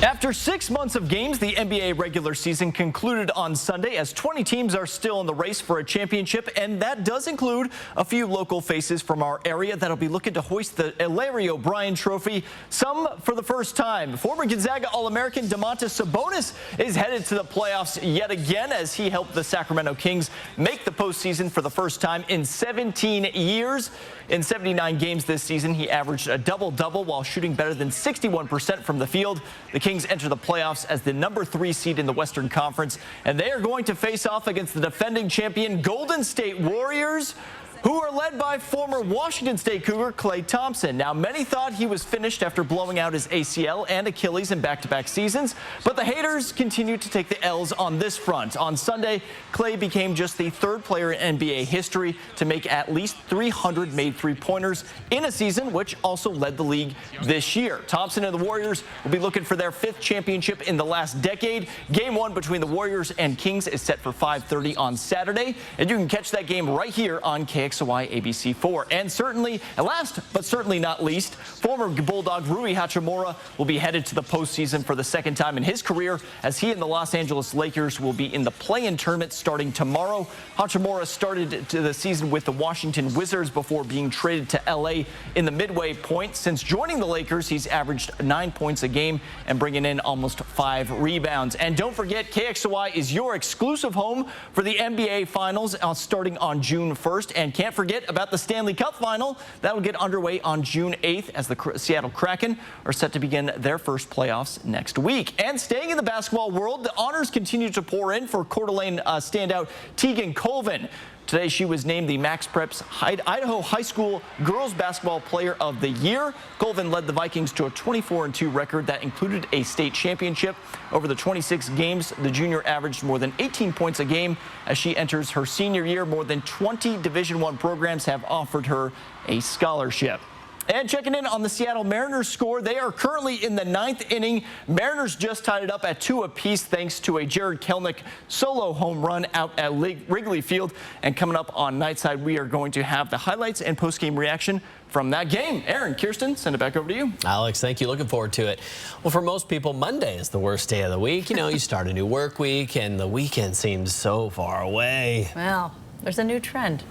After 6 months of games, the NBA regular season concluded on Sunday as 20 teams are still in the race for a championship, and that does include a few local faces from our area that'll be looking to hoist the Larry O'Brien Trophy, some for the first time. Former Gonzaga All-American Domantas Sabonis is headed to the playoffs yet again as he helped the Sacramento Kings make the postseason for the first time in 17 years. In 79 games this season, he averaged a double-double while shooting better than 61% from the field. The Kings enter the playoffs as the number 3 seed in the Western Conference, and they are going to face off against the defending champion Golden State Warriors, who are led by former Washington State Cougar Klay Thompson. Now, many thought he was finished after blowing out his ACL and Achilles in back-to-back seasons, but the haters continue to take the L's on this front. On Sunday, Klay became just the 3rd player in NBA history to make at least 300 made three-pointers in a season, which also led the league this year. Thompson and the Warriors will be looking for their 5th championship in the last decade. Game 1 between the Warriors and Kings is set for 5:30 on Saturday, and you can catch that game right here on KXOY ABC4. And certainly, and last but certainly not least, former Bulldog Rui Hachimura will be headed to the postseason for the 2nd time in his career as he and the Los Angeles Lakers will be in the play-in tournament starting tomorrow. Hachimura started the season with the Washington Wizards before being traded to LA in the midway point. Since joining the Lakers, he's averaged 9 points a game and bringing in almost 5 rebounds. And don't forget, KXOY is your exclusive home for the NBA Finals starting on June 1st. And can't forget about the Stanley Cup Final. That will get underway on June 8th as the Seattle Kraken are set to begin their first playoffs next week. And staying in the basketball world, the honors continue to pour in for Coeur d'Alene standout Tegan Colvin. Today, she was named the Max Preps Idaho High School Girls Basketball Player of the Year. Colvin led the Vikings to a 24-2 record that included a state championship. Over the 26 games, the junior averaged more than 18 points a game. As she enters her senior year, more than 20 Division I programs have offered her a scholarship. And checking in on the Seattle Mariners score, they are currently in the 9th inning. Mariners just tied it up at 2 apiece thanks to a Jared Kelnick solo home run out at Wrigley Field. And coming up on Nightside, we are going to have the highlights and post-game reaction from that game. Aaron, Kirsten, send it back over to you. Alex, thank you. Looking forward to it. Well, for most people, Monday is the worst day of the week. You know, you start a new work week and the weekend seems so far away. Well, there's a new trend.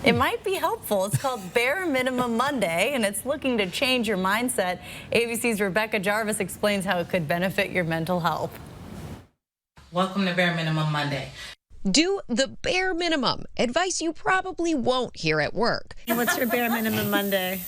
It might be helpful. It's called Bare Minimum Monday, and it's looking to change your mindset. ABC's Rebecca Jarvis explains how it could benefit your mental health. Welcome to Bare Minimum Monday. Do the bare minimum. Advice you probably won't hear at work. What's your Bare Minimum Monday?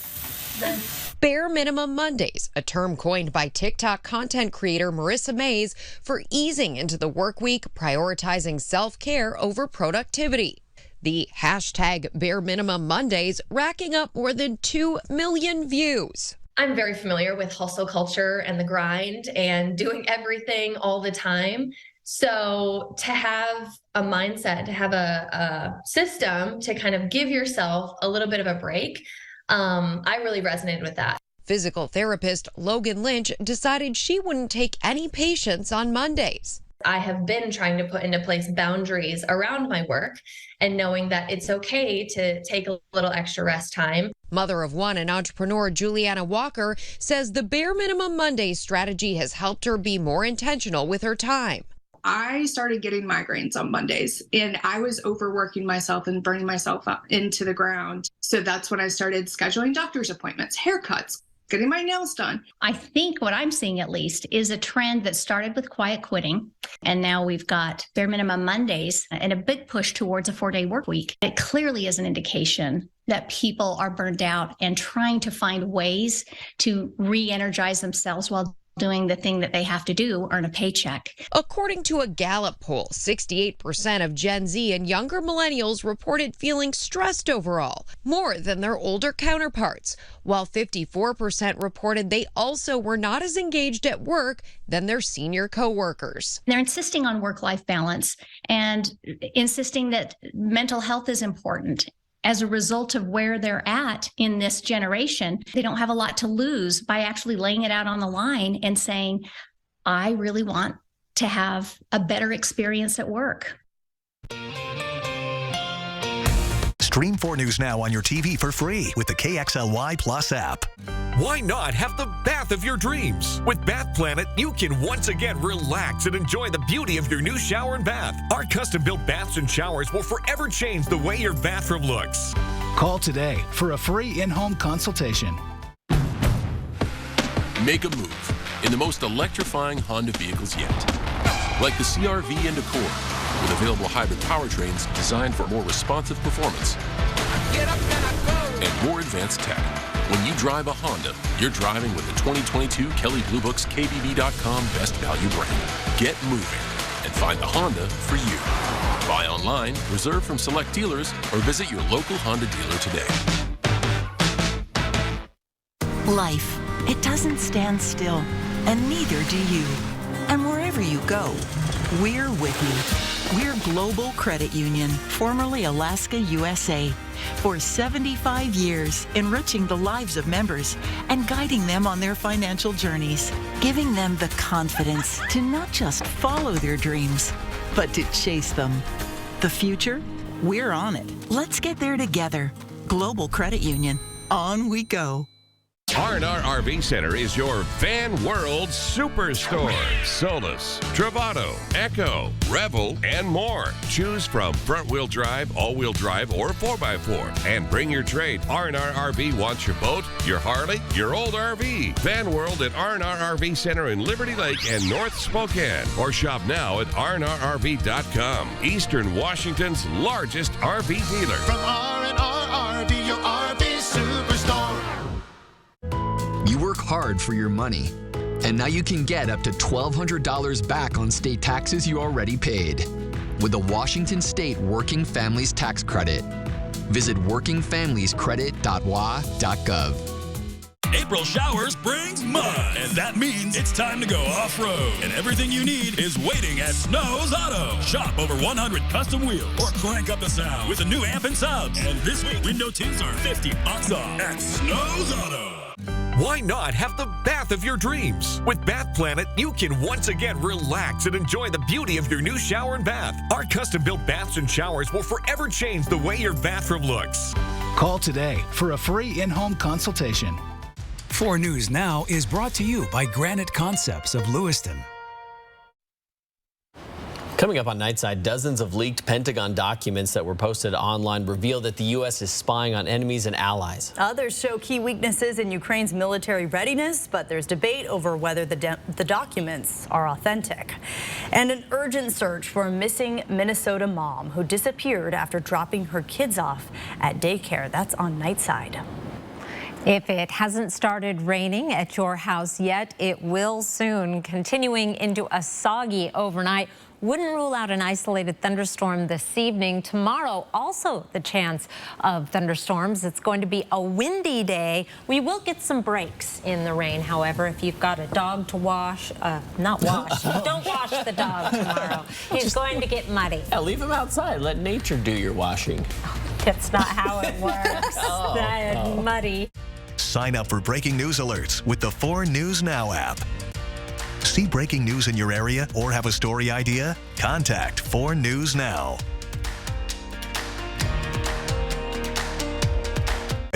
Bare Minimum Mondays, a term coined by TikTok content creator Marissa Mays for easing into the work week, prioritizing self-care over productivity. The hashtag Bare Minimum Mondays racking up more than 2 million views. I'm very familiar with hustle culture and the grind and doing everything all the time. So to have a mindset, to have a system to kind of give yourself a little bit of a break, I really resonated with that. Physical therapist Logan Lynch decided she wouldn't take any patients on Mondays. I have been trying to put into place boundaries around my work and knowing that it's okay to take a little extra rest time. Mother of one and entrepreneur Juliana Walker says the bare minimum Monday strategy has helped her be more intentional with her time. I started getting migraines on Mondays and I was overworking myself and burning myself up into the ground. So that's when I started scheduling doctor's appointments, haircuts, getting my nails done. I think what I'm seeing at least is a trend that started with quiet quitting. And now we've got bare minimum Mondays and a big push towards a 4-day work week. It clearly is an indication that people are burned out and trying to find ways to re-energize themselves while doing the thing that they have to do, earn a paycheck. According to a Gallup poll, 68% of Gen Z and younger millennials reported feeling stressed overall, more than their older counterparts, while 54% reported they also were not as engaged at work than their senior coworkers. They're insisting on work-life balance and insisting that mental health is important. As a result of where they're at in this generation, they don't have a lot to lose by actually laying it out on the line and saying, I really want to have a better experience at work. Stream 4 News Now on your TV for free with the KXLY Plus app. Why not have the bath of your dreams? With Bath Planet, you can once again relax and enjoy the beauty of your new shower and bath. Our custom-built baths and showers will forever change the way your bathroom looks. Call today for a free in-home consultation. Make a move in the most electrifying Honda vehicles yet. Like the CR-V and Accord, with available hybrid powertrains designed for more responsive performance and more advanced tech. When you drive a Honda, you're driving with the 2022 Kelley Blue Book's KBB.com Best Value brand. Get moving and find the Honda for you. Buy online, reserve from select dealers, or visit your local Honda dealer today. Life, it doesn't stand still, and neither do you. And wherever you go, we're with you. We're Global Credit Union, formerly Alaska USA. For 75 years, enriching the lives of members and guiding them on their financial journeys, giving them the confidence to not just follow their dreams, but to chase them. The future? We're on it. Let's get there together. Global Credit Union. On we go. R&R RV Center is your Van World Superstore. Solus, Travato, Echo, Revel, and more. Choose from front-wheel drive, all-wheel drive, or 4x4. And bring your trade. R&R RV wants your boat, your Harley, your old RV. Van World at R&R RV Center in Liberty Lake and North Spokane. Or shop now at rnrrv.com. Eastern Washington's largest RV dealer. From R&R RV, your RV Superstore. You work hard for your money, and now you can get up to $1,200 back on state taxes you already paid with the Washington State Working Families Tax Credit. Visit workingfamiliescredit.wa.gov. April showers brings mud, and that means it's time to go off-road. And everything you need is waiting at Snow's Auto. Shop over 100 custom wheels or crank up the sound with a new amp and subs. And this week, window tints are $50 off at Snow's Auto. Why not have the bath of your dreams? With Bath Planet, you can once again relax and enjoy the beauty of your new shower and bath. Our custom-built baths and showers will forever change the way your bathroom looks. Call today for a free in-home consultation. 4 News Now is brought to you by Granite Concepts of Lewiston. Coming up on Nightside, dozens of leaked Pentagon documents that were posted online reveal that the U.S. is spying on enemies and allies. Others show key weaknesses in Ukraine's military readiness, but there's debate over whether the documents are authentic. And an urgent search for a missing Minnesota mom who disappeared after dropping her kids off at daycare. That's on Nightside. If it hasn't started raining at your house yet, it will soon, continuing into a soggy overnight. Wouldn't rule out an isolated thunderstorm this evening. Tomorrow, also the chance of thunderstorms. It's going to be a windy day. We will get some breaks in the rain, however, if you've got a dog to wash, not wash, don't wash the dog tomorrow. He's going to get muddy. Yeah, leave him outside. Let nature do your washing. That's not how it works. Muddy. Sign up for breaking news alerts with the 4 News Now app. See breaking news in your area or have a story idea? Contact 4 News Now.